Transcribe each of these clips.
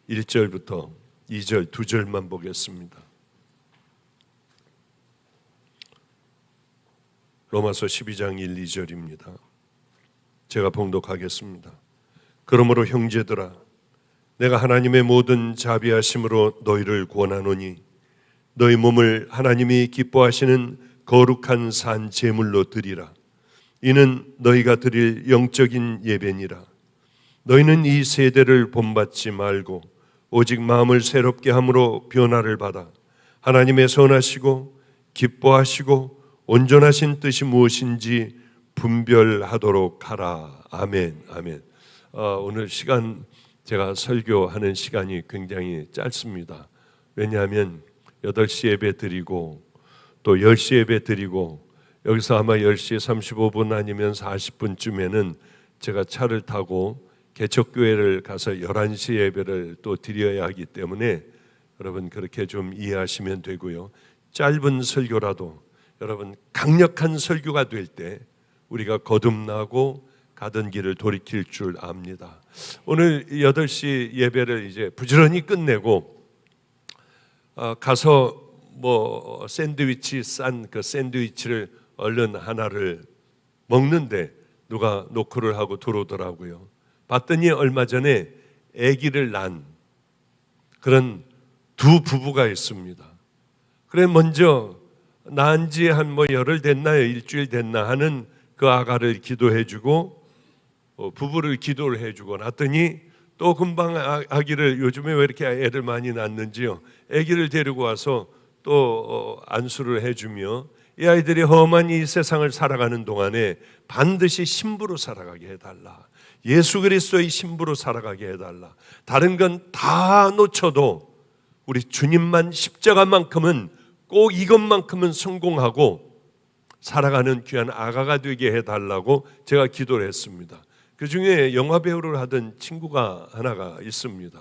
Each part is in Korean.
1절부터 2절 두 절만 보겠습니다. 로마서 12장 1, 2절입니다. 제가 봉독하겠습니다. 그러므로 형제들아, 내가 하나님의 모든 자비하심으로 너희를 권하노니 너희 몸을 하나님이 기뻐하시는 거룩한 산 제물로 드리라. 이는 너희가 드릴 영적인 예배니라. 너희는 이 세대를 본받지 말고 오직 마음을 새롭게 함으로 변화를 받아 하나님의 선하시고 기뻐하시고 온전하신 뜻이 무엇인지 분별하도록 하라. 아멘. 아멘. 오늘 시간, 제가 설교하는 시간이 굉장히 짧습니다. 왜냐하면 8시 예배 드리고 또 10시 예배 드리고 여기서 아마 10시 35분 아니면 40분쯤에는 제가 차를 타고 개척교회를 가서 11시 예배를 또 드려야 하기 때문에 여러분 그렇게 좀 이해하시면 되고요. 짧은 설교라도 여러분 강력한 설교가 될 때 우리가 거듭나고 가던 길을 돌이킬 줄 압니다. 오늘 8시 예배를 이제 부지런히 끝내고 가서 샌드위치 싼 그 샌드위치를 얼른 하나를 먹는데 누가 노크를 하고 들어오더라고요. 봤더니 얼마 전에 아기를 낳은 그런 두 부부가 있습니다. 그래 먼저 낳은 지 한 열흘 됐나요? 일주일 됐나 하는 그 아가를 기도해주고 부부를 기도를 해주고 났더니 또 금방 아기를, 요즘에 왜 이렇게 애를 많이 낳는지요, 아기를 데리고 와서 또 안수를 해주며 이 아이들이 험한 이 세상을 살아가는 동안에 반드시 신부로 살아가게 해달라. 예수 그리스도의 신부로 살아가게 해달라. 다른 건 다 놓쳐도 우리 주님만, 십자가만큼은 꼭 이것만큼은 성공하고 살아가는 귀한 아가가 되게 해달라고 제가 기도를 했습니다. 그 중에 영화 배우를 하던 친구가 하나가 있습니다.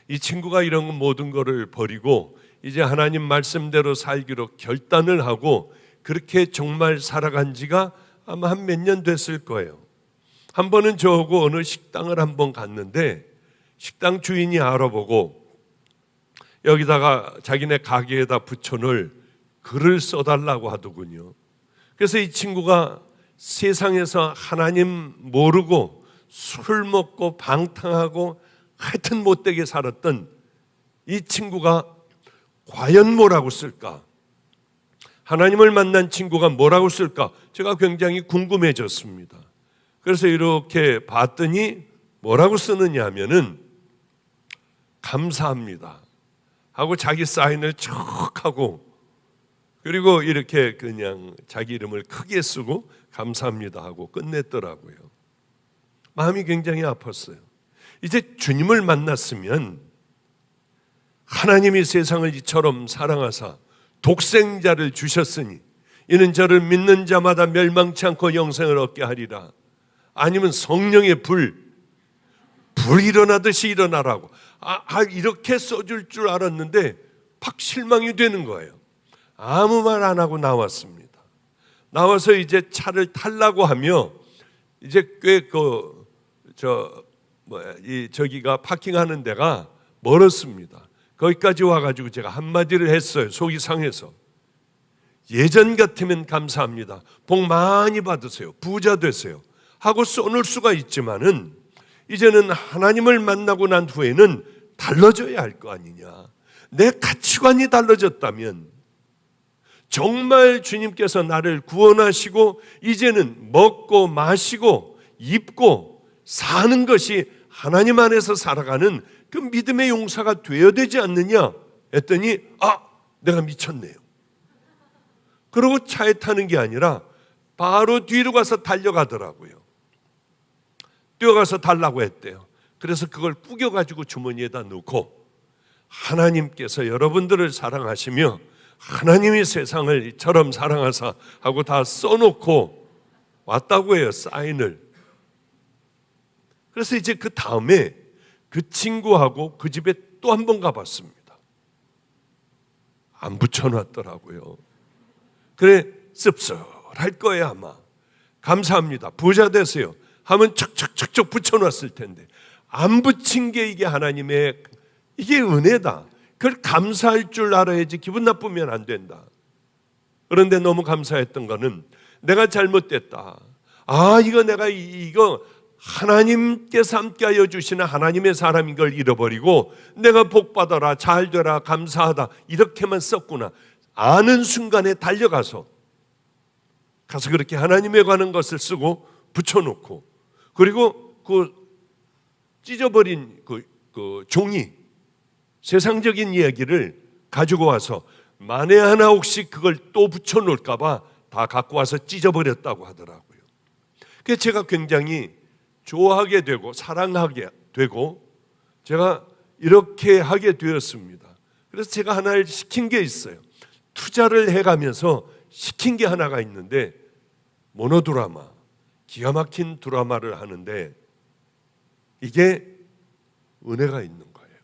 이 친구가 이런 모든 것을 버리고 이제 하나님 말씀대로 살기로 결단을 하고 그렇게 정말 살아간 지가 아마 한 몇 년 됐을 거예요. 한 번은 저하고 어느 식당을 한번 갔는데 식당 주인이 알아보고 여기다가 자기네 가게에다 붙여놓을 글을 써달라고 하더군요. 그래서 이 친구가 세상에서 하나님 모르고 술 먹고 방탕하고 하여튼 못되게 살았던 이 친구가 과연 뭐라고 쓸까? 하나님을 만난 친구가 뭐라고 쓸까? 제가 굉장히 궁금해졌습니다. 그래서 이렇게 봤더니 뭐라고 쓰느냐 하면은 감사합니다 하고 자기 사인을 척 하고 그리고 이렇게 그냥 자기 이름을 크게 쓰고 감사합니다 하고 끝냈더라고요. 마음이 굉장히 아팠어요. 이제 주님을 만났으면 하나님이 세상을 이처럼 사랑하사 독생자를 주셨으니 이는 저를 믿는 자마다 멸망치 않고 영생을 얻게 하리라. 아니면 성령의 불 일어나듯이 일어나라고 이렇게 써줄 줄 알았는데 팍 실망이 되는 거예요. 아무 말 안 하고 나왔습니다. 나와서 이제 차를 타려고 하며 이제 꽤 저기가 파킹하는 데가 멀었습니다. 거기까지 와가지고 제가 한마디를 했어요. 속이 상해서. 예전 같으면 감사합니다. 복 많이 받으세요. 부자 되세요. 하고 써놓을 수가 있지만은 이제는 하나님을 만나고 난 후에는 달라져야 할 거 아니냐. 내 가치관이 달라졌다면 정말 주님께서 나를 구원하시고 이제는 먹고 마시고 입고 사는 것이 하나님 안에서 살아가는 그 믿음의 용사가 되어야 되지 않느냐 했더니 내가 미쳤네요. 그러고 차에 타는 게 아니라 바로 뒤로 가서 달려가더라고요. 뛰어가서 달라고 했대요. 그래서 그걸 구겨가지고 주머니에다 넣고 하나님께서 여러분들을 사랑하시며 하나님이 세상을 이처럼 사랑하사 하고 다 써놓고 왔다고 해요. 사인을. 그래서 이제 그 다음에 그 친구하고 그 집에 또 한 번 가봤습니다. 안 붙여놨더라고요. 그래 씁쓸할 거예요 아마. 감사합니다. 부자 되세요 하면 척척척척 붙여놨을 텐데 안 붙인 게 이게 하나님의 이게 은혜다. 그걸 감사할 줄 알아야지 기분 나쁘면 안 된다. 그런데 너무 감사했던 거는 내가 잘못됐다. 이거 내가 이거 하나님께서 함께하여 주시는 하나님의 사람인 걸 잃어버리고 내가 복 받아라, 잘 되라, 감사하다 이렇게만 썼구나. 아는 순간에 달려가서 그렇게 하나님에 관한 것을 쓰고 붙여놓고, 그리고 그 찢어버린 그 종이 세상적인 이야기를 가지고 와서 만에 하나 혹시 그걸 또 붙여놓을까 봐 다 갖고 와서 찢어버렸다고 하더라고요. 그래서 제가 굉장히 좋아하게 되고 사랑하게 되고 제가 이렇게 하게 되었습니다. 그래서 제가 하나를 시킨 게 있어요. 투자를 해가면서 시킨 게 하나가 있는데, 모노드라마, 기가 막힌 드라마를 하는데 이게 은혜가 있는 거예요.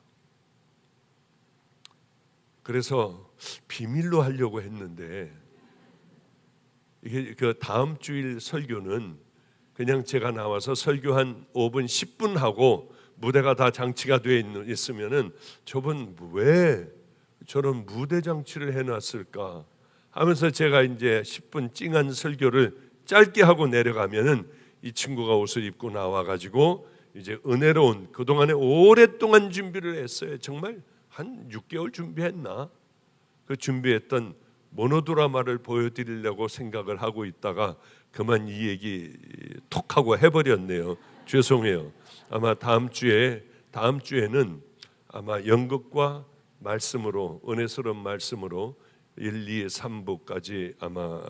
그래서 비밀로 하려고 했는데, 이게 그 다음 주일 설교는 그냥 제가 나와서 설교 한 5분 10분 하고 무대가 다 장치가 되어 있으면은 저분 왜 저런 무대 장치를 해놨을까 하면서 제가 이제 10분 찡한 설교를 짧게 하고 내려가면은 이 친구가 옷을 입고 나와가지고 이제 은혜로운, 그동안에 오랫동안 준비를 했어요. 정말 한 6개월 준비했나? 그 준비했던 모노드라마를 보여드리려고 생각을 하고 있다가 그만 이 얘기 톡 하고 해버렸네요. 죄송해요. 아마 다음 주에는 아마 연극과 말씀으로, 은혜스러운 말씀으로 1, 2, 3부까지 아마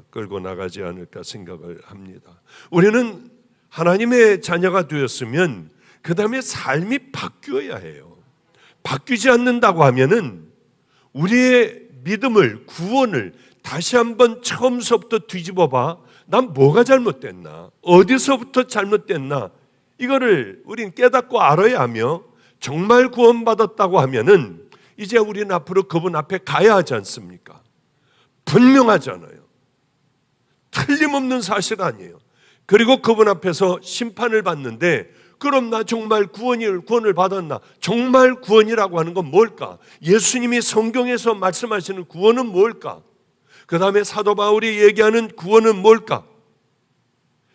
끌고 나가지 않을까 생각을 합니다. 우리는 하나님의 자녀가 되었으면 그 다음에 삶이 바뀌어야 해요. 바뀌지 않는다고 하면은 우리의 믿음을, 구원을 다시 한번 처음서부터 뒤집어봐. 난 뭐가 잘못됐나? 어디서부터 잘못됐나? 이거를 우린 깨닫고 알아야 하며, 정말 구원받았다고 하면은 이제 우리는 앞으로 그분 앞에 가야 하지 않습니까? 분명하잖아요. 틀림없는 사실 아니에요. 그리고 그분 앞에서 심판을 받는데, 그럼 나 정말 구원을 받았나? 정말 구원이라고 하는 건 뭘까? 예수님이 성경에서 말씀하시는 구원은 뭘까? 그 다음에 사도 바울이 얘기하는 구원은 뭘까?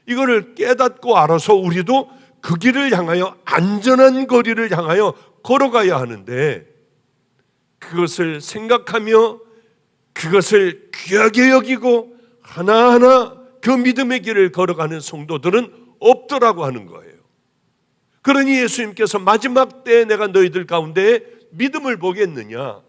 이거를 깨닫고 알아서 우리도 그 길을 향하여, 안전한 거리를 향하여 걸어가야 하는데, 그것을 생각하며 그것을 귀하게 여기고 하나하나 그 믿음의 길을 걸어가는 성도들은 없더라고 하는 거예요. 그러니 예수님께서 마지막 때에 내가 너희들 가운데 믿음을 보겠느냐?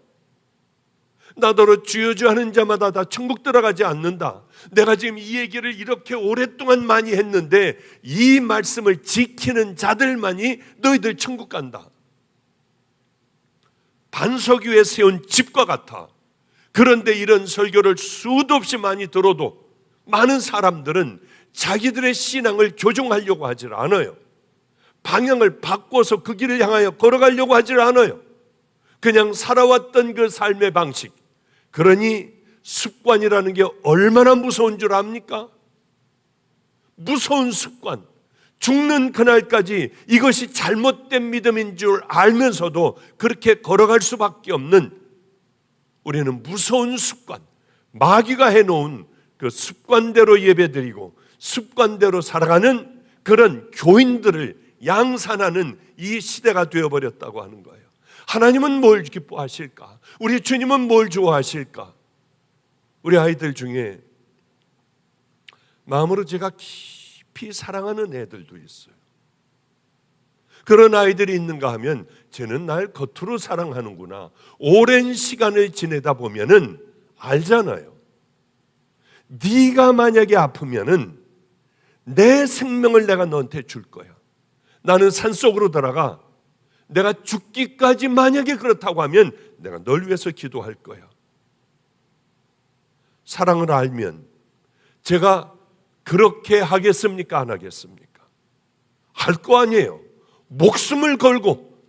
나더러 주여 주여 하는 자마다 다 천국 들어가지 않는다. 내가 지금 이 얘기를 이렇게 오랫동안 많이 했는데 이 말씀을 지키는 자들만이 너희들 천국 간다. 반석 위에 세운 집과 같아. 그런데 이런 설교를 수도 없이 많이 들어도 많은 사람들은 자기들의 신앙을 교정하려고 하질 않아요. 방향을 바꿔서 그 길을 향하여 걸어가려고 하질 않아요. 그냥 살아왔던 그 삶의 방식. 그러니 습관이라는 게 얼마나 무서운 줄 압니까? 무서운 습관. 죽는 그날까지 이것이 잘못된 믿음인 줄 알면서도 그렇게 걸어갈 수밖에 없는, 우리는 무서운 습관, 마귀가 해놓은 그 습관대로 예배드리고 습관대로 살아가는 그런 교인들을 양산하는 이 시대가 되어버렸다고 하는 거예요. 하나님은 뭘 기뻐하실까? 우리 주님은 뭘 좋아하실까? 우리 아이들 중에 마음으로 제가 깊이 사랑하는 애들도 있어요. 그런 아이들이 있는가 하면 쟤는 날 겉으로 사랑하는구나. 오랜 시간을 지내다 보면은 알잖아요. 네가 만약에 아프면은 내 생명을 내가 너한테 줄 거야. 나는 산속으로 들어가 내가 죽기까지 만약에 그렇다고 하면 내가 널 위해서 기도할 거야. 사랑을 알면 제가 그렇게 하겠습니까? 안 하겠습니까? 할 거 아니에요. 목숨을 걸고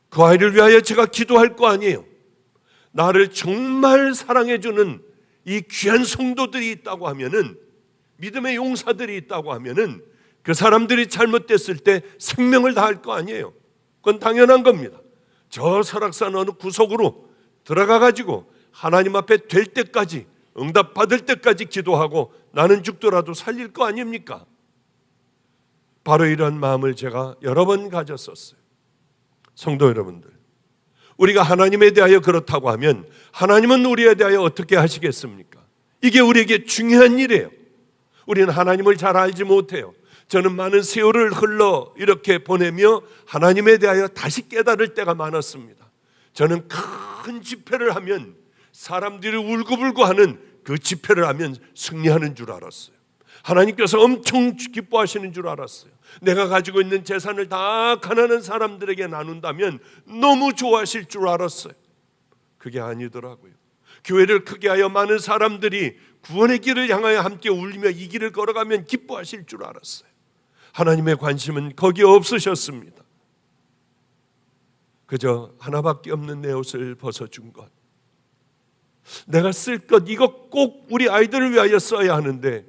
그 아이를 위하여 제가 기도할 거 아니에요. 나를 정말 사랑해주는 이 귀한 성도들이 있다고 하면은, 믿음의 용사들이 있다고 하면은 그 사람들이 잘못됐을 때 생명을 다할 거 아니에요. 그건 당연한 겁니다. 저 설악산 어느 구석으로 들어가 가지고 하나님 앞에 될 때까지, 응답받을 때까지 기도하고 나는 죽더라도 살릴 거 아닙니까? 바로 이런 마음을 제가 여러 번 가졌었어요. 성도 여러분들, 우리가 하나님에 대하여 그렇다고 하면 하나님은 우리에 대하여 어떻게 하시겠습니까? 이게 우리에게 중요한 일이에요. 우리는 하나님을 잘 알지 못해요. 저는 많은 세월을 흘러 이렇게 보내며 하나님에 대하여 다시 깨달을 때가 많았습니다. 저는 큰 집회를 하면 사람들이 울고불고 하는 그 집회를 하면 승리하는 줄 알았어요. 하나님께서 엄청 기뻐하시는 줄 알았어요. 내가 가지고 있는 재산을 다 가난한 사람들에게 나눈다면 너무 좋아하실 줄 알았어요. 그게 아니더라고요. 교회를 크게 하여 많은 사람들이 구원의 길을 향하여 함께 울리며 이 길을 걸어가면 기뻐하실 줄 알았어요. 하나님의 관심은 거기에 없으셨습니다. 그저 하나밖에 없는 내 옷을 벗어준 것, 내가 쓸 것, 이거 꼭 우리 아이들을 위하여 써야 하는데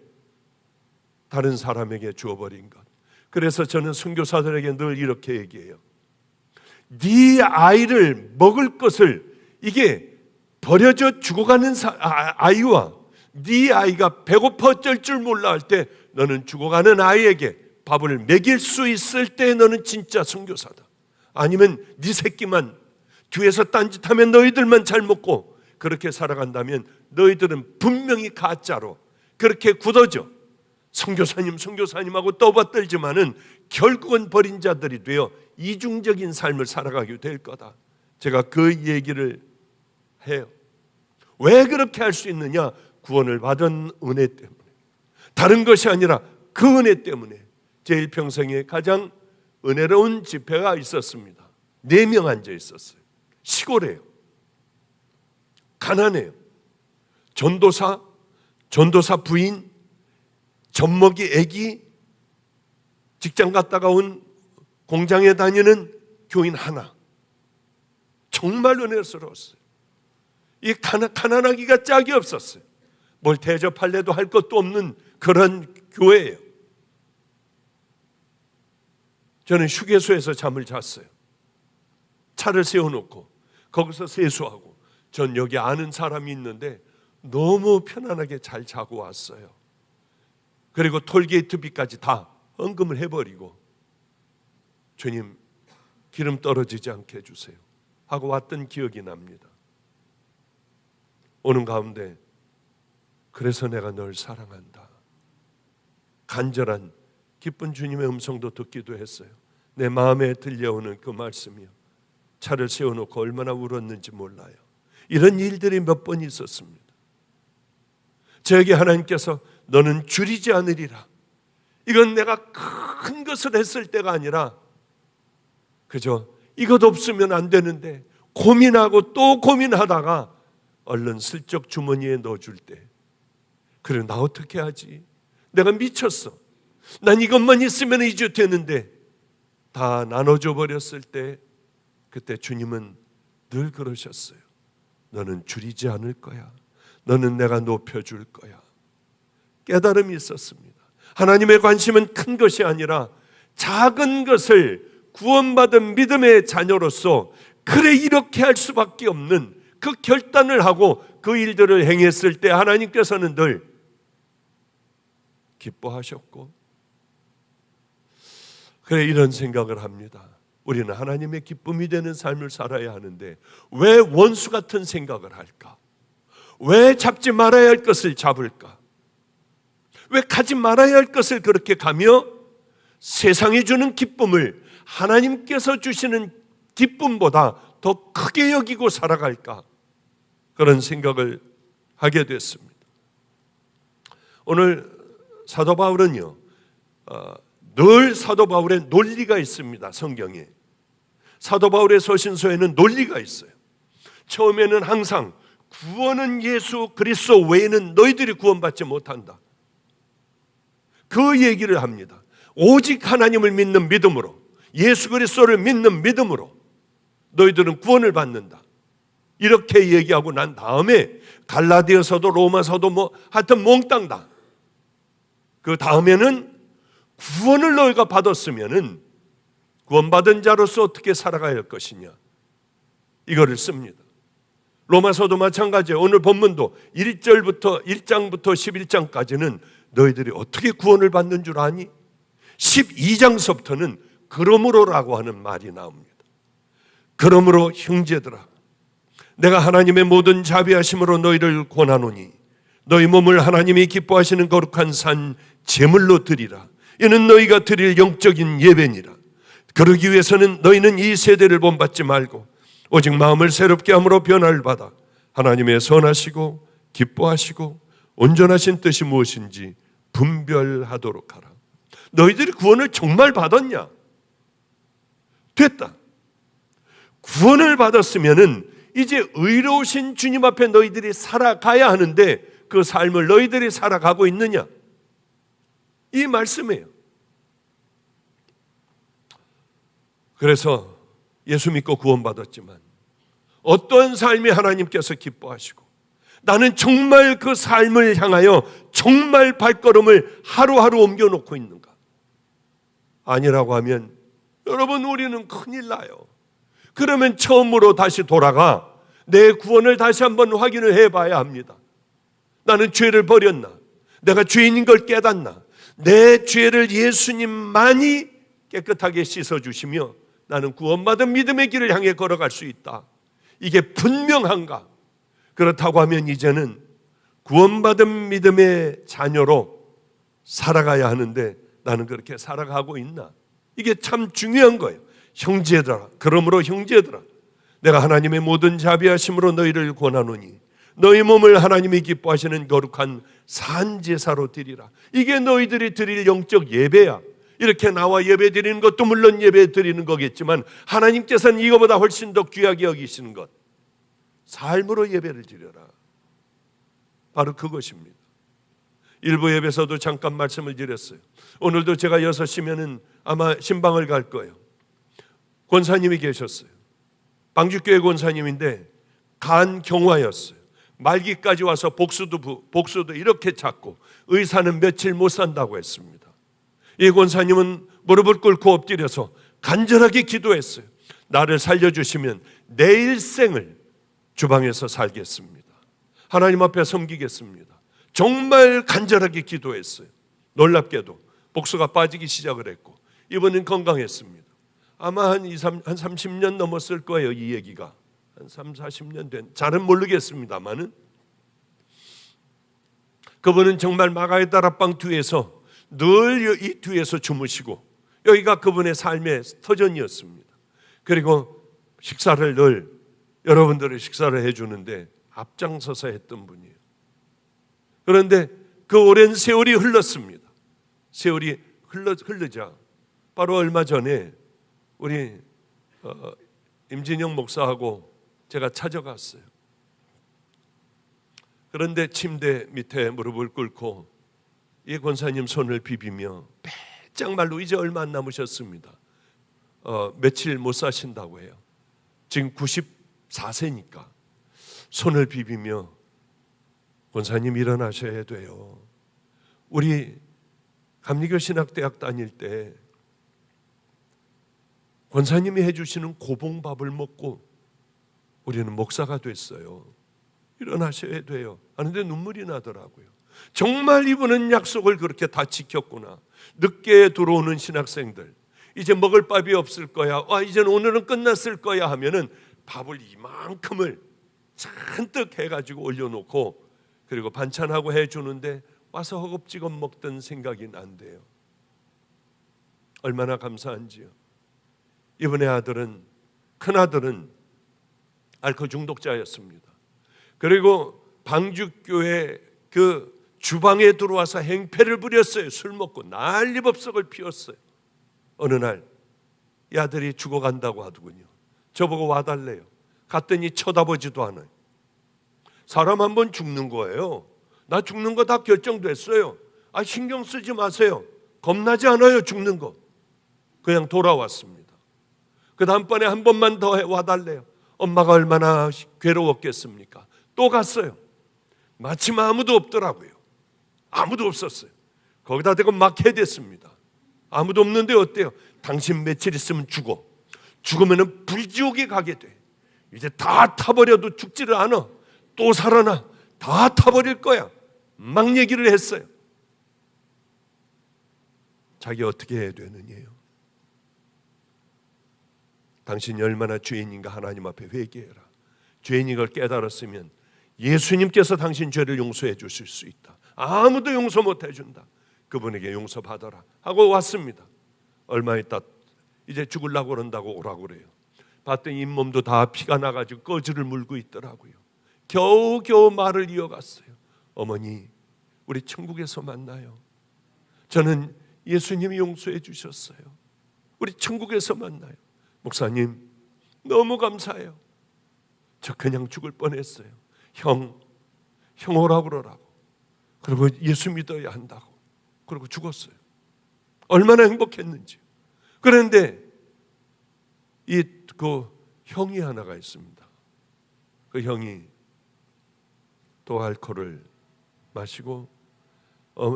다른 사람에게 주어버린 것. 그래서 저는 선교사들에게 늘 이렇게 얘기해요. 네 아이를 먹을 것을, 이게 버려져 죽어가는 아이와 네 아이가 배고파 어쩔 줄 몰라 할 때 너는 죽어가는 아이에게 밥을 먹일 수 있을 때 너는 진짜 선교사다. 아니면 네 새끼만 뒤에서 딴짓하면 너희들만 잘 먹고 그렇게 살아간다면 너희들은 분명히 가짜로 그렇게 굳어져 선교사님하고 떠받들지만은 결국은 버린 자들이 되어 이중적인 삶을 살아가게 될 거다. 제가 그 얘기를 해요. 왜 그렇게 할 수 있느냐? 구원을 받은 은혜 때문에. 다른 것이 아니라 그 은혜 때문에. 제 일평생에 가장 은혜로운 집회가 있었습니다. 4명 앉아 있었어요. 시골에요. 가난해요. 전도사 부인, 젖먹이 애기, 직장 갔다가 온 공장에 다니는 교인 하나. 정말 은혜스러웠어요. 이 가난하기가 짝이 없었어요. 뭘 대접할래도 할 것도 없는 그런 교회예요. 저는 휴게소에서 잠을 잤어요. 차를 세워놓고 거기서 세수하고, 전 여기 아는 사람이 있는데 너무 편안하게 잘 자고 왔어요. 그리고 톨게이트비까지 다 헌금을 해버리고, 주님 기름 떨어지지 않게 해주세요 하고 왔던 기억이 납니다. 오는 가운데 그래서 내가 널 사랑한다, 간절한 기쁜 주님의 음성도 듣기도 했어요. 내 마음에 들려오는 그 말씀이요, 차를 세워놓고 얼마나 울었는지 몰라요. 이런 일들이 몇 번 있었습니다. 저에게 하나님께서 너는 줄이지 않으리라, 이건 내가 큰 것을 했을 때가 아니라 그저 이것 없으면 안 되는데 고민하고 또 고민하다가 얼른 슬쩍 주머니에 넣어줄 때, 그래 나 어떻게 하지? 내가 미쳤어. 난 이것만 있으면 이제 되는데 다 나눠줘 버렸을 때, 그때 주님은 늘 그러셨어요. 너는 줄이지 않을 거야. 너는 내가 높여줄 거야. 깨달음이 있었습니다. 하나님의 관심은 큰 것이 아니라 작은 것을 구원받은 믿음의 자녀로서 그래 이렇게 할 수밖에 없는 그 결단을 하고 그 일들을 행했을 때 하나님께서는 늘 기뻐하셨고, 그래 이런 생각을 합니다. 우리는 하나님의 기쁨이 되는 삶을 살아야 하는데 왜 원수 같은 생각을 할까? 왜 잡지 말아야 할 것을 잡을까? 왜 가지 말아야 할 것을 그렇게 가며 세상이 주는 기쁨을 하나님께서 주시는 기쁨보다 더 크게 여기고 살아갈까? 그런 생각을 하게 됐습니다. 오늘 사도 바울은요, 늘 사도 바울의 논리가 있습니다. 성경에 사도 바울의 서신서에는 논리가 있어요. 처음에는 항상 구원은 예수 그리스도 외에는 너희들이 구원받지 못한다, 그 얘기를 합니다. 오직 하나님을 믿는 믿음으로, 예수 그리스도를 믿는 믿음으로 너희들은 구원을 받는다, 이렇게 얘기하고 난 다음에 갈라디아서도 로마서도 하여튼 몽땅 다, 그 다음에는 구원을 너희가 받았으면은 구원받은 자로서 어떻게 살아가야 할 것이냐, 이거를 씁니다. 로마서도 마찬가지예요. 오늘 본문도 1장부터 11장까지는 너희들이 어떻게 구원을 받는 줄 아니? 12장서부터는 그러므로라고 하는 말이 나옵니다. 그러므로 형제들아, 내가 하나님의 모든 자비하심으로 너희를 권하노니 너희 몸을 하나님이 기뻐하시는 거룩한 산 제물로 드리라. 이는 너희가 드릴 영적인 예배니라. 그러기 위해서는 너희는 이 세대를 본받지 말고 오직 마음을 새롭게 함으로 변화를 받아 하나님의 선하시고 기뻐하시고 온전하신 뜻이 무엇인지 분별하도록 하라. 너희들이 구원을 정말 받았냐? 됐다. 구원을 받았으면은 이제 의로우신 주님 앞에 너희들이 살아가야 하는데 그 삶을 너희들이 살아가고 있느냐? 이 말씀이에요. 그래서 예수 믿고 구원받았지만 어떤 삶이 하나님께서 기뻐하시고 나는 정말 그 삶을 향하여 정말 발걸음을 하루하루 옮겨놓고 있는가? 아니라고 하면 여러분, 우리는 큰일 나요. 그러면 처음으로 다시 돌아가 내 구원을 다시 한번 확인을 해봐야 합니다. 나는 죄를 버렸나? 내가 죄인인 걸 깨닫나? 내 죄를 예수님만이 깨끗하게 씻어주시며 나는 구원받은 믿음의 길을 향해 걸어갈 수 있다. 이게 분명한가? 그렇다고 하면 이제는 구원받은 믿음의 자녀로 살아가야 하는데 나는 그렇게 살아가고 있나? 이게 참 중요한 거예요. 형제들아, 그러므로 형제들아, 내가 하나님의 모든 자비하심으로 너희를 권하노니 너희 몸을 하나님이 기뻐하시는 거룩한 산제사로 드리라. 이게 너희들이 드릴 영적 예배야. 이렇게 나와 예배 드리는 것도 물론 예배 드리는 거겠지만 하나님께서는 이거보다 훨씬 더 귀하게 여기시는 것, 삶으로 예배를 드려라. 바로 그것입니다. 일부 예배에서도 잠깐 말씀을 드렸어요. 오늘도 제가 6시면은 아마 신방을 갈 거예요. 권사님이 계셨어요. 방주교회 권사님인데 간 경화였어요. 말기까지 와서 복수도 이렇게 찾고 의사는 며칠 못 산다고 했습니다. 이 권사님은 무릎을 꿇고 엎드려서 간절하게 기도했어요. 나를 살려주시면 내 일생을 주방에서 살겠습니다. 하나님 앞에 섬기겠습니다. 정말 간절하게 기도했어요. 놀랍게도 복수가 빠지기 시작을 했고 이번엔 건강했습니다. 아마 한 30년 넘었을 거예요. 이 얘기가 한 3, 40년 된, 잘은 모르겠습니다만은 그분은 정말 마가의 다락방 뒤에서 늘 이 뒤에서 주무시고 여기가 그분의 삶의 터전이었습니다. 그리고 식사를 늘 여러분들의 식사를 해주는데 앞장서서 했던 분이에요. 그런데 그 오랜 세월이 흘렀습니다. 세월이 흐르자 바로 얼마 전에 우리 임진영 목사하고 제가 찾아갔어요. 그런데 침대 밑에 무릎을 꿇고 이 권사님 손을 비비며 배짱말로 이제 얼마 안 남으셨습니다. 며칠 못 사신다고 해요. 지금 94세니까 손을 비비며 권사님 일어나셔야 돼요. 우리 감리교 신학대학 다닐 때 권사님이 해주시는 고봉밥을 먹고 우리는 목사가 됐어요. 일어나셔야 돼요 하는데 눈물이 나더라고요. 정말 이분은 약속을 그렇게 다 지켰구나. 늦게 들어오는 신학생들 이제 먹을 밥이 없을 거야, 이제는 오늘은 끝났을 거야 하면은 밥을 이만큼을 잔뜩 해가지고 올려놓고 그리고 반찬하고 해주는데 와서 허겁지겁 먹던 생각이 난대요. 얼마나 감사한지요. 이분의 아들은, 큰아들은 알코올 중독자였습니다. 그리고 방주교회 그 주방에 들어와서 행패를 부렸어요. 술 먹고 난리법석을 피웠어요. 어느 날 이 아들이 죽어간다고 하더군요. 저보고 와달래요. 갔더니 쳐다보지도 않아요. 사람 한 번 죽는 거예요. 나 죽는 거 다 결정됐어요. 신경 쓰지 마세요. 겁나지 않아요, 죽는 거. 그냥 돌아왔습니다. 그 다음번에 한 번만 더 와달래요. 엄마가 얼마나 괴로웠겠습니까? 또 갔어요. 마침 아무도 없더라고요. 아무도 없었어요. 거기다 대고 막 해댔습니다. 아무도 없는데 어때요? 당신 며칠 있으면 죽어. 죽으면 불지옥에 가게 돼. 이제 다 타버려도 죽지를 않아. 또 살아나. 다 타버릴 거야. 막 얘기를 했어요. 자기 어떻게 해야 되느냐요? 당신이 얼마나 죄인인가 하나님 앞에 회개해라. 죄인인 걸 깨달았으면 예수님께서 당신 죄를 용서해 주실 수 있다. 아무도 용서 못 해준다. 그분에게 용서받아라 하고 왔습니다. 얼마 있다 이제 죽으려고 그런다고 오라고 그래요. 봤더니 잇몸도 다 피가 나가지고 꺼지를 물고 있더라고요. 겨우겨우 말을 이어갔어요. 어머니, 우리 천국에서 만나요. 저는 예수님이 용서해 주셨어요. 우리 천국에서 만나요. 목사님, 너무 감사해요. 저 그냥 죽을 뻔했어요. 형 오라고 그러라고. 그리고 예수 믿어야 한다고. 그리고 죽었어요. 얼마나 행복했는지. 그런데 그 형이 하나가 있습니다. 그 형이 또 알코올을 마시고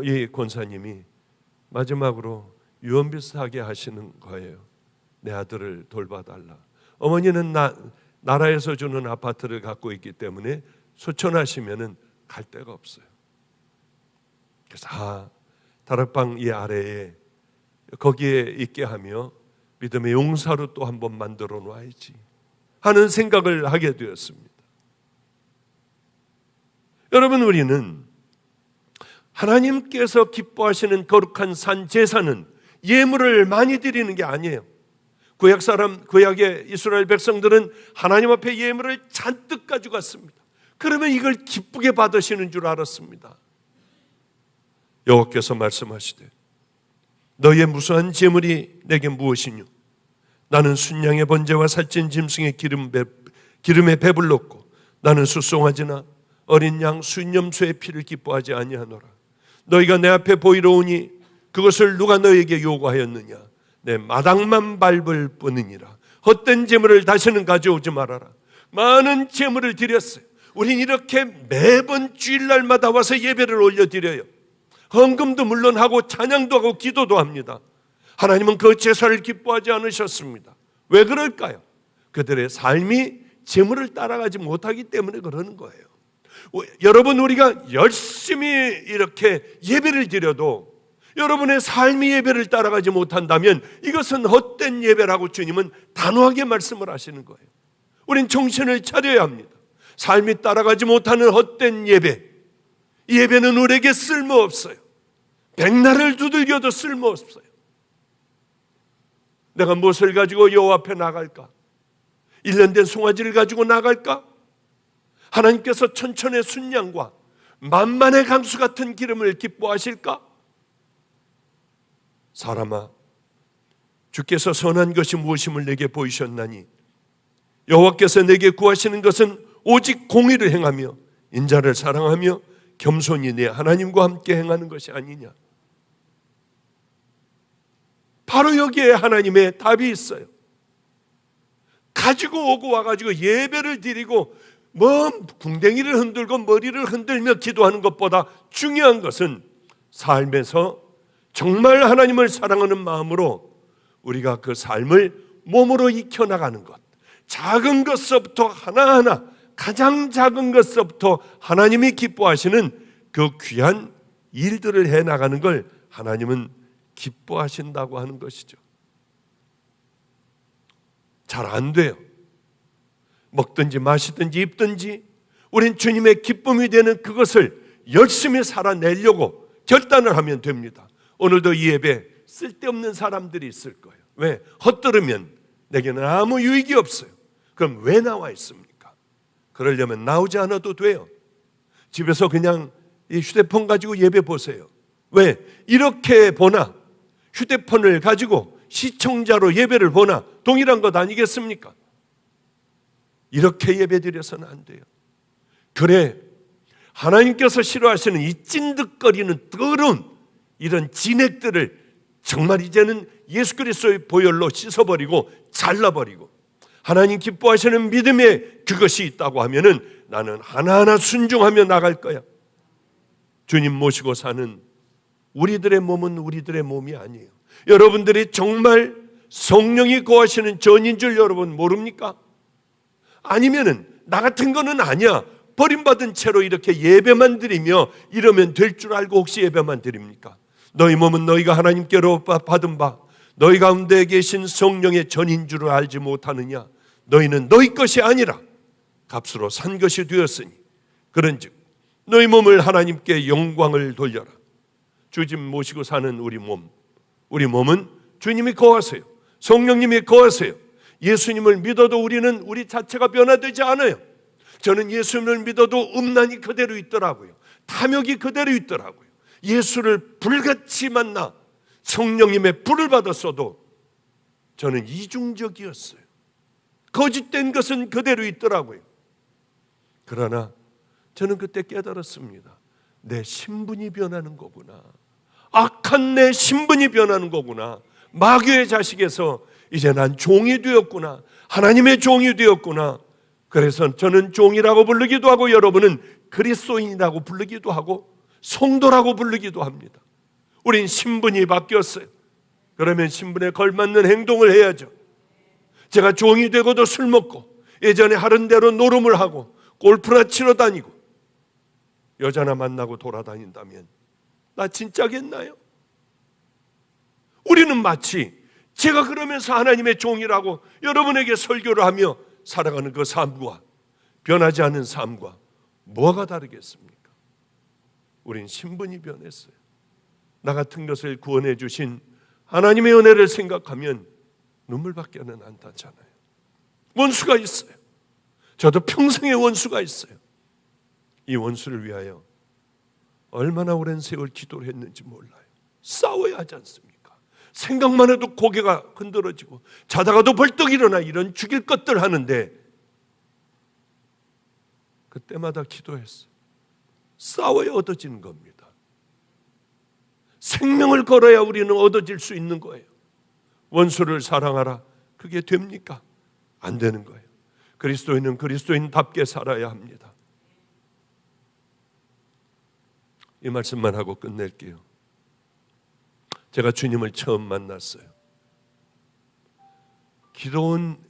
이 권사님이 마지막으로 유언 비슷하게 하시는 거예요. 내 아들을 돌봐달라. 어머니는 나라에서 주는 아파트를 갖고 있기 때문에 소천하시면은 갈 데가 없어요. 그래서 다락방 이 아래에 거기에 있게 하며 믿음의 용사로 또 한번 만들어 놔야지 하는 생각을 하게 되었습니다. 여러분, 우리는 하나님께서 기뻐하시는 거룩한 산 제사는 예물을 많이 드리는 게 아니에요. 구약의 이스라엘 백성들은 하나님 앞에 예물을 잔뜩 가져갔습니다. 그러면 이걸 기쁘게 받으시는 줄 알았습니다. 여호와께서 말씀하시되 너희의 무수한 제물이 내게 무엇이뇨? 나는 순양의 번제와 살찐 짐승의 기름에 배불렀고 나는 수송아지나 어린 양 순염소의 피를 기뻐하지 아니하노라. 너희가 내 앞에 보이러 오니 그것을 누가 너희에게 요구하였느냐? 내 마당만 밟을 뿐이니라. 헛된 제물을 다시는 가져오지 말아라. 많은 제물을 드렸어요. 우린 이렇게 매번 주일날마다 와서 예배를 올려드려요. 헌금도 물론 하고 찬양도 하고 기도도 합니다. 하나님은 그 제사를 기뻐하지 않으셨습니다. 왜 그럴까요? 그들의 삶이 제물을 따라가지 못하기 때문에 그러는 거예요. 여러분, 우리가 열심히 이렇게 예배를 드려도 여러분의 삶이 예배를 따라가지 못한다면 이것은 헛된 예배라고 주님은 단호하게 말씀을 하시는 거예요. 우린 정신을 차려야 합니다. 삶이 따라가지 못하는 헛된 예배, 이 예배는 우리에게 쓸모없어요. 백날을 두들겨도 쓸모없어요. 내가 무엇을 가지고 여호와 앞에 나갈까? 1년 된 송아지를 가지고 나갈까? 하나님께서 천천의 순양과 만만의 강수 같은 기름을 기뻐하실까? 사람아, 주께서 선한 것이 무엇임을 내게 보이셨나니 여호와께서 내게 구하시는 것은 오직 공의를 행하며 인자를 사랑하며 겸손히 내 하나님과 함께 행하는 것이 아니냐. 바로 여기에 하나님의 답이 있어요. 가지고 오고 와가지고 예배를 드리고 궁뎅이를 흔들고 머리를 흔들며 기도하는 것보다 중요한 것은 삶에서 정말 하나님을 사랑하는 마음으로 우리가 그 삶을 몸으로 익혀나가는 것, 작은 것서부터 하나하나, 가장 작은 것서부터 하나님이 기뻐하시는 그 귀한 일들을 해나가는 걸 하나님은 기뻐하신다고 하는 것이죠. 잘 안 돼요. 먹든지 마시든지 입든지 우린 주님의 기쁨이 되는 그것을 열심히 살아내려고 결단을 하면 됩니다. 오늘도 이 예배 쓸데없는 사람들이 있을 거예요. 왜? 헛들으면 내게는 아무 유익이 없어요. 그럼 왜 나와 있습니까? 그러려면 나오지 않아도 돼요. 집에서 그냥 이 휴대폰 가지고 예배 보세요. 왜? 이렇게 보나 휴대폰을 가지고 시청자로 예배를 보나 동일한 것 아니겠습니까? 이렇게 예배드려서는 안 돼요. 그래, 하나님께서 싫어하시는 이 찐득거리는 더러운 이런 진액들을 정말 이제는 예수 그리스도의 보혈로 씻어버리고 잘라버리고 하나님 기뻐하시는 믿음에 그것이 있다고 하면은 나는 하나하나 순종하며 나갈 거야. 주님 모시고 사는 우리들의 몸은 우리들의 몸이 아니에요. 여러분들이 정말 성령이 거하시는 전인 줄 여러분 모릅니까? 아니면은 나 같은 거는 아니야, 버림받은 채로 이렇게 예배만 드리며 이러면 될 줄 알고 혹시 예배만 드립니까? 너희 몸은 너희가 하나님께로 받은 바 너희 가운데 계신 성령의 전인 줄을 알지 못하느냐? 너희는 너희 것이 아니라 값으로 산 것이 되었으니 그런즉 너희 몸을 하나님께 영광을 돌려라. 주님 모시고 사는 우리 몸은 주님이 거하세요. 성령님이 거하세요. 예수님을 믿어도 우리는 우리 자체가 변화되지 않아요. 저는 예수님을 믿어도 음란이 그대로 있더라고요. 탐욕이 그대로 있더라고요. 예수를 불같이 만나 성령님의 불을 받았어도 저는 이중적이었어요. 거짓된 것은 그대로 있더라고요. 그러나 저는 그때 깨달았습니다. 내 신분이 변하는 거구나. 악한 내 신분이 변하는 거구나. 마귀의 자식에서 이제 난 종이 되었구나. 하나님의 종이 되었구나. 그래서 저는 종이라고 부르기도 하고 여러분은 그리스도인이라고 부르기도 하고 성도라고 부르기도 합니다. 우린 신분이 바뀌었어요. 그러면 신분에 걸맞는 행동을 해야죠. 제가 종이 되고도 술 먹고 예전에 하던 대로 노름을 하고 골프나 치러 다니고 여자나 만나고 돌아다닌다면 나 진짜겠나요? 우리는 마치 제가 그러면서 하나님의 종이라고 여러분에게 설교를 하며 살아가는 그 삶과 변하지 않은 삶과 뭐가 다르겠습니까? 우린 신분이 변했어요. 나 같은 것을 구원해 주신 하나님의 은혜를 생각하면 눈물밖에는 안 나잖아요. 원수가 있어요. 저도 평생의 원수가 있어요. 이 원수를 위하여 얼마나 오랜 세월 기도를 했는지 몰라요. 싸워야 하지 않습니까? 생각만 해도 고개가 흔들어지고 자다가도 벌떡 일어나 이런 죽일 것들 하는데 그때마다 기도했어요. 싸워야 얻어지는 겁니다. 생명을 걸어야 우리는 얻어질 수 있는 거예요. 원수를 사랑하라. 그게 됩니까? 안 되는 거예요. 그리스도인은 그리스도인답게 살아야 합니다. 이 말씀만 하고 끝낼게요. 제가 주님을 처음 만났어요. 기도원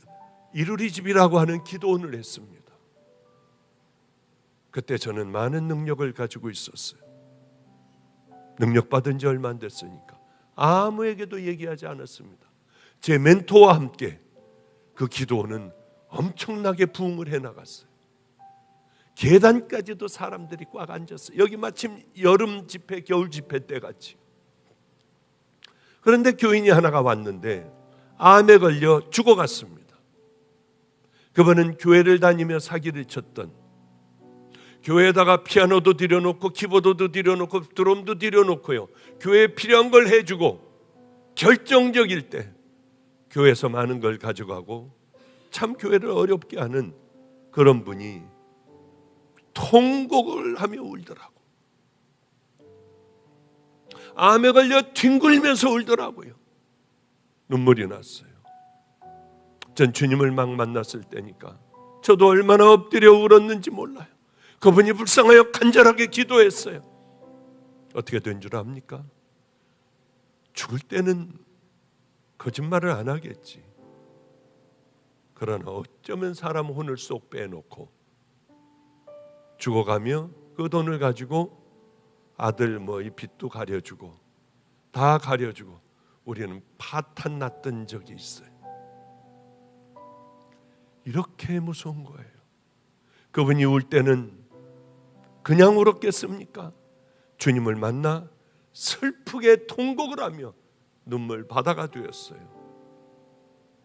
이루리집이라고 하는 기도원을 했습니다. 그때 저는 많은 능력을 가지고 있었어요. 능력 받은 지 얼마 안 됐으니까 아무에게도 얘기하지 않았습니다. 제 멘토와 함께 그 기도원은 엄청나게 부흥을 해나갔어요. 계단까지도 사람들이 꽉 앉았어요. 여기 마침 여름 집회, 겨울 집회 때 같이. 그런데 교인이 하나가 왔는데 암에 걸려 죽어갔습니다. 그분은 교회를 다니며 사기를 쳤던, 교회에다가 피아노도 들여놓고 키보드도 들여놓고 드럼도 들여놓고요, 교회에 필요한 걸 해주고 결정적일 때 교회에서 많은 걸 가져가고 참 교회를 어렵게 하는 그런 분이 통곡을 하며 울더라고. 암에 걸려 뒹굴면서 울더라고요. 눈물이 났어요. 전 주님을 막 만났을 때니까 저도 얼마나 엎드려 울었는지 몰라요. 그분이 불쌍하여 간절하게 기도했어요. 어떻게 된 줄 압니까? 죽을 때는 거짓말을 안 하겠지. 그러나 어쩌면 사람 혼을 쏙 빼놓고 죽어가며 그 돈을 가지고 아들 이 빚도 가려주고 다 가려주고 우리는 파탄 났던 적이 있어요. 이렇게 무서운 거예요. 그분이 울 때는 그냥 울었겠습니까? 주님을 만나 슬프게 통곡을 하며 눈물 바다가 되었어요.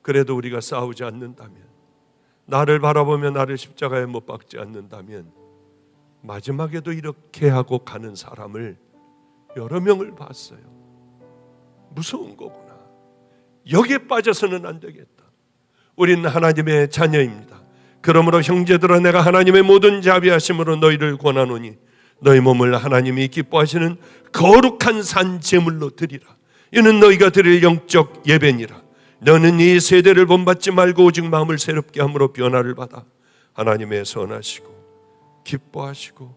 그래도 우리가 싸우지 않는다면, 나를 바라보며 나를 십자가에 못 박지 않는다면 마지막에도 이렇게 하고 가는 사람을 여러 명을 봤어요. 무서운 거구나. 여기에 빠져서는 안 되겠다. 우리는 하나님의 자녀입니다. 그러므로 형제들아, 내가 하나님의 모든 자비하심으로 너희를 권하노니 너희 몸을 하나님이 기뻐하시는 거룩한 산 제물로 드리라. 이는 너희가 드릴 영적 예배니라. 너는 이 세대를 본받지 말고 오직 마음을 새롭게 함으로 변화를 받아 하나님의 선하시고 기뻐하시고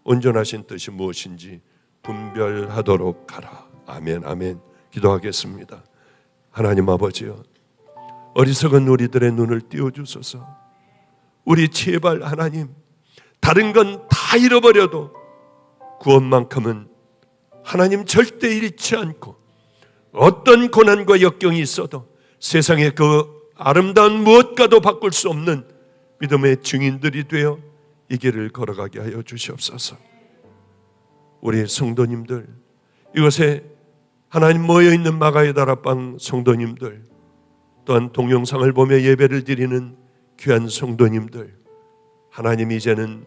온전하신 뜻이 무엇인지 분별하도록 하라. 아멘, 아멘. 기도하겠습니다. 하나님 아버지여, 어리석은 우리들의 눈을 띄워주소서. 우리 제발 하나님, 다른 건 다 잃어버려도 구원만큼은 하나님 절대 잃지 않고, 어떤 고난과 역경이 있어도 세상의 그 아름다운 무엇과도 바꿀 수 없는 믿음의 증인들이 되어 이 길을 걸어가게 하여 주시옵소서. 우리 성도님들, 이곳에 하나님 모여있는 마가의 다락방 성도님들, 또한 동영상을 보며 예배를 드리는 귀한 성도님들, 하나님이 이제는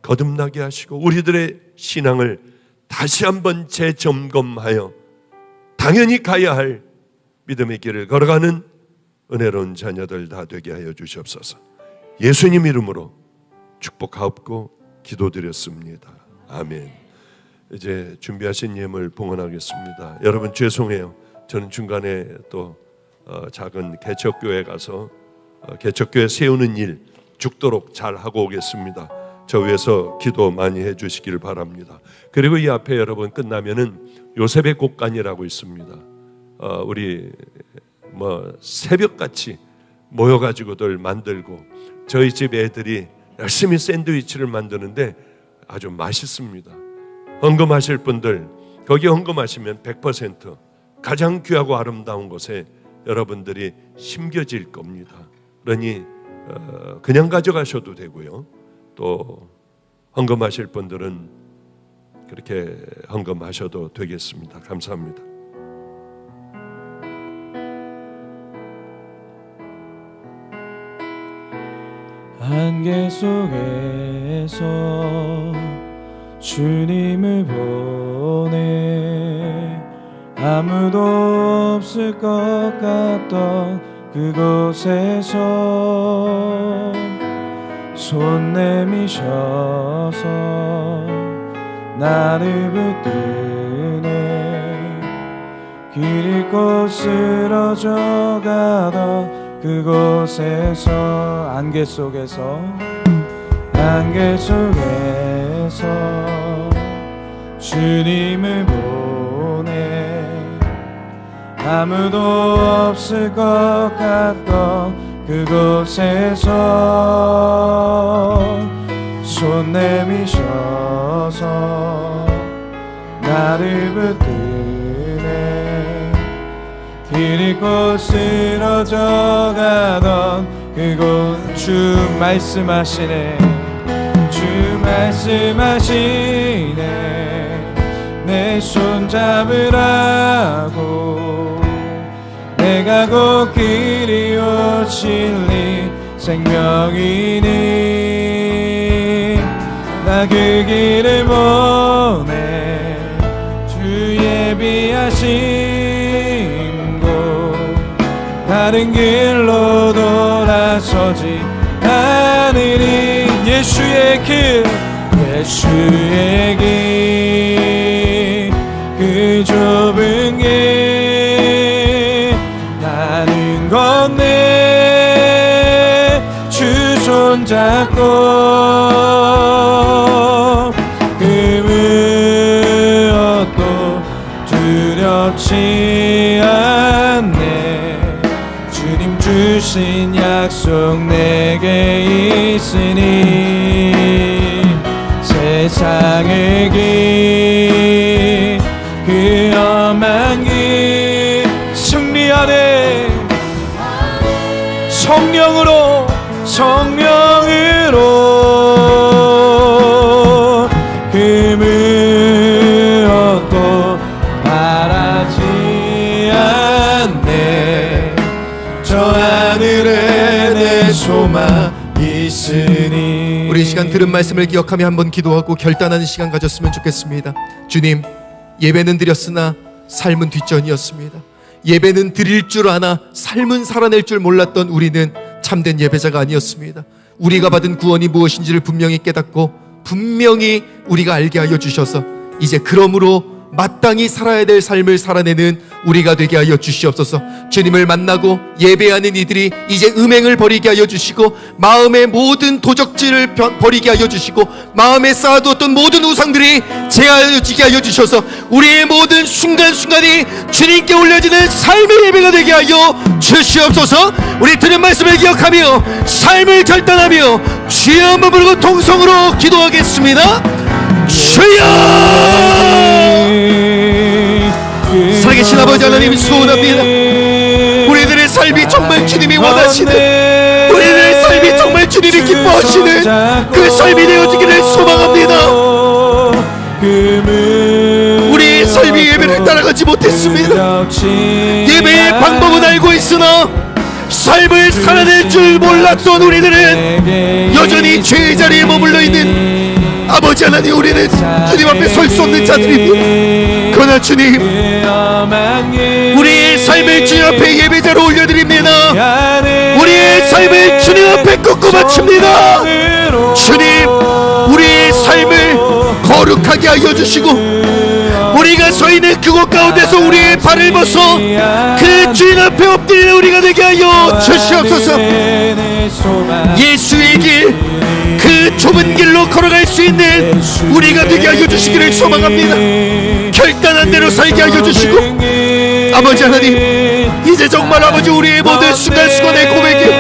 거듭나게 하시고 우리들의 신앙을 다시 한번 재점검하여 당연히 가야 할 믿음의 길을 걸어가는 은혜로운 자녀들 다 되게 하여 주시옵소서. 예수님 이름으로 축복하옵고 기도드렸습니다. 아멘. 이제 준비하신 예물 봉헌하겠습니다. 여러분 죄송해요. 저는 중간에 또 작은 개척교회 가서 개척교회 세우는 일 죽도록 잘 하고 오겠습니다. 저 위해서 기도 많이 해주시길 바랍니다. 그리고 이 앞에 여러분 끝나면은 요셉의 곡간이라고 있습니다. 우리 새벽같이 모여가지고들 만들고, 저희 집 애들이 열심히 샌드위치를 만드는데 아주 맛있습니다. 헌금하실 분들, 거기 헌금하시면 100% 가장 귀하고 아름다운 곳에 여러분들이 심겨질 겁니다. 그러니 그냥 가져가셔도 되고요, 또 헌금하실 분들은 그렇게 헌금하셔도 되겠습니다. 감사합니다. 안개 속에서 주님을 보내 아무도 없을 것 같던 그곳에서 손 내미셔서 나를 붙드네 길 잃고 쓰러져 가던 그곳에서 안개 속에서 주님을 보내 아무도 없을 것 같던 그곳에서 손 내미셔서 나를 붙드네 길 잃고 쓰러져 가던 그곳 주 말씀하시네 내 손 잡으라고 내가 곧 그리워 진리 생명이니 나 그 길을 보내 주 예비하신 곳 다른 길로 돌아서지 않으리 예수의 길 그 좁은 길 나는 건네 주 손잡고 그 무엇도 두렵지 않네 주님 주신 약속 내게 있으니 세상의 길 그 험한 길 승리하네 성령으로 그 무엇도 바라지 않네 저 하늘에 내 소망 있으니 우리 이 시간 들은 말씀을 기억하며 한번 기도하고 결단하는 시간 가졌으면 좋겠습니다. 주님, 예배는 드렸으나 삶은 뒷전이었습니다. 예배는 드릴 줄 아나 삶은 살아낼 줄 몰랐던 우리는 참된 예배자가 아니었습니다. 우리가 받은 구원이 무엇인지를 분명히 깨닫고 분명히 우리가 알게 하여 주셔서 이제 그러므로 마땅히 살아야 될 삶을 살아내는 우리가 되게 하여 주시옵소서. 주님을 만나고 예배하는 이들이 이제 음행을 버리게 하여 주시고, 마음의 모든 도적질을 버리게 하여 주시고, 마음에 쌓아두었던 모든 우상들이 제하여지게 하여 주셔서 우리의 모든 순간순간이 주님께 올려지는 삶의 예배가 되게 하여 주시옵소서. 우리 들은 말씀을 기억하며 삶을 결단하며 주여 한번 부르고 통성으로 기도하겠습니다. 주여! 살아계신 아버지 하나님, 소원합니다. 우리들의 삶이 정말 주님이 원하시는, 우리들의 삶이 정말 주님이 기뻐하시는 그 삶이 되어지기를 소망합니다. 우리의 삶이 예배를 따라가지 못했습니다. 예배의 방법은 알고 있으나 삶을 살아낼 줄 몰랐던 우리들은 여전히 죄의 자리에 머물러 있는 아버지 하나님, 우리는 주님 앞에 설 수 없는 자들입니다. 그러나 주님, 우리의 삶을 주님 앞에 예배자로 올려드립니다. 우리의 삶을 주님 앞에 꺾고 바칩니다. 주님, 우리의 삶을 거룩하게 하여 주시고, 우리가 서 있는 그곳 가운데서 우리의 발을 벗어 그 주인 앞에 엎드리는 우리가 되게 하여 주시옵소서. 예수의 길, 그 좁은 길로 걸어갈 수 있는 우리가 되게 하여 주시기를 소망합니다. 결단한 대로 살게 하여 주시고, 아버지 하나님, 이제 정말 아버지 우리의 모든 순간순간의 고백이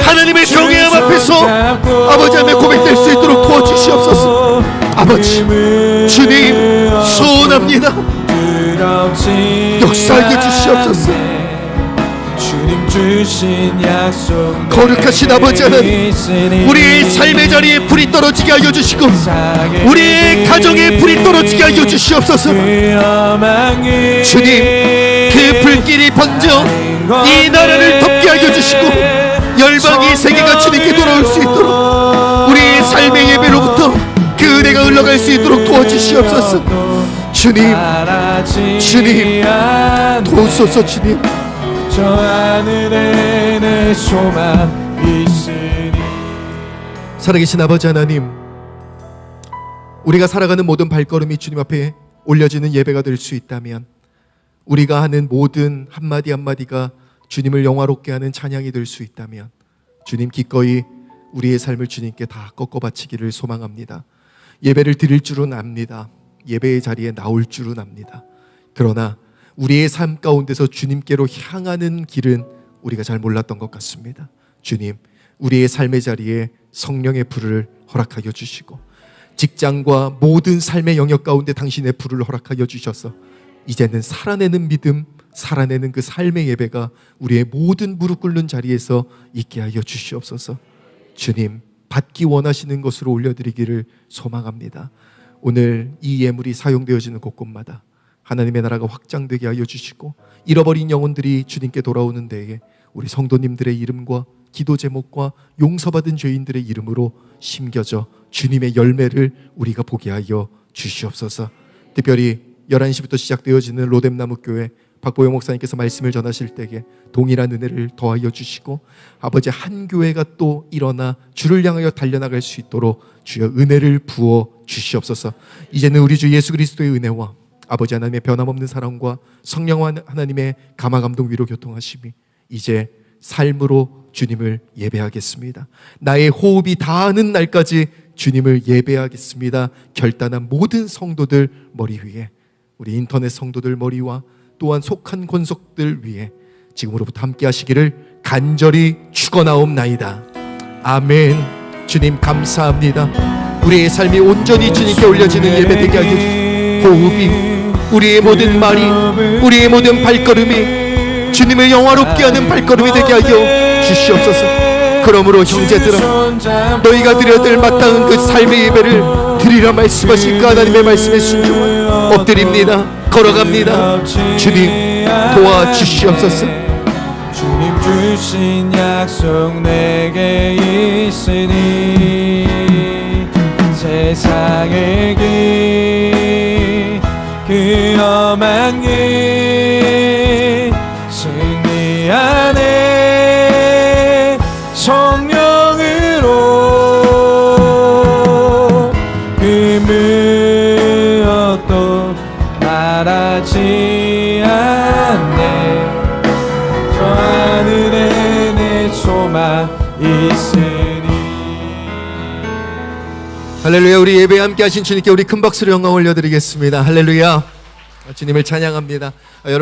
하나님의 경외함 앞에서 아버지 하나님 고백될 수 있도록 도와주시옵소서. 아버지, 주님 소원합니다. 역사하게 주시옵소서. 거룩하신 아버지 하나님, 우리의 삶의 자리에 불이 떨어지게 하여 주시고, 우리의 가정에 불이 떨어지게 하여 주시옵소서. 주님, 그 불길이 번져 이 나라를 덮게 하여 주시고, 열방이 세계가 주님께 돌아올 수 있도록 우리의 삶의 예배로부터 그 은혜가 흘러갈 수 있도록 도와주시옵소서. 주님, 주님 도우소서. 주님, 저 하늘에 내 소망 있으니. 살아계신 아버지 하나님, 우리가 살아가는 모든 발걸음이 주님 앞에 올려지는 예배가 될 수 있다면, 우리가 하는 모든 한마디 한마디가 주님을 영화롭게 하는 찬양이 될 수 있다면, 주님 기꺼이 우리의 삶을 주님께 다 꺾어 바치기를 소망합니다. 예배를 드릴 줄은 압니다. 예배의 자리에 나올 줄은 압니다. 그러나 우리의 삶 가운데서 주님께로 향하는 길은 우리가 잘 몰랐던 것 같습니다. 주님, 우리의 삶의 자리에 성령의 불을 허락하여 주시고, 직장과 모든 삶의 영역 가운데 당신의 불을 허락하여 주셔서 이제는 살아내는 믿음, 살아내는 그 삶의 예배가 우리의 모든 무릎 꿇는 자리에서 있게 하여 주시옵소서. 주님, 받기 원하시는 것으로 올려드리기를 소망합니다. 오늘 이 예물이 사용되어지는 곳곳마다 하나님의 나라가 확장되게 하여 주시고, 잃어버린 영혼들이 주님께 돌아오는 데에 우리 성도님들의 이름과 기도 제목과 용서받은 죄인들의 이름으로 심겨져 주님의 열매를 우리가 보게 하여 주시옵소서. 특별히 11시부터 시작되어지는 로뎀나무교회 박보영 목사님께서 말씀을 전하실 때에 동일한 은혜를 더하여 주시고, 아버지 한 교회가 또 일어나 주를 향하여 달려나갈 수 있도록 주여 은혜를 부어 주시옵소서. 이제는 우리 주 예수 그리스도의 은혜와 아버지 하나님의 변함없는 사랑과 성령 하나님의 감화감동 위로 교통하심이 이제 삶으로 주님을 예배하겠습니다. 나의 호흡이 닿는 날까지 주님을 예배하겠습니다. 결단한 모든 성도들 머리 위에, 우리 인터넷 성도들 머리와 또한 속한 권속들 위에 지금으로부터 함께 하시기를 간절히 축원하옵나이다. 아멘. 주님 감사합니다. 우리의 삶이 온전히 주님께 올려지는 예배 되게 하여 주시고, 호흡이, 우리의 모든 말이, 우리의 모든 발걸음이 주님을 영화롭게 하는 발걸음이 되게 하여 주시옵소서. 그러므로 형제들아, 너희가 드려야 될 마땅한 그 삶의 예배를 드리라 말씀하신 그 하나님의 말씀에 순종하여 엎드립니다. 걸어갑니다. 주님 도와주시옵소서. 주님 주신 약속 내게 있으니 세상의 길, 그 험한 길 승리하네. 성령으로 그 무엇도 말하지 않아. 소망 있으니. 할렐루야. 우리 예배에 함께 하신 주님께 우리 큰 박수로 영광 올려드리겠습니다. 할렐루야. 주님을 찬양합니다. 여러분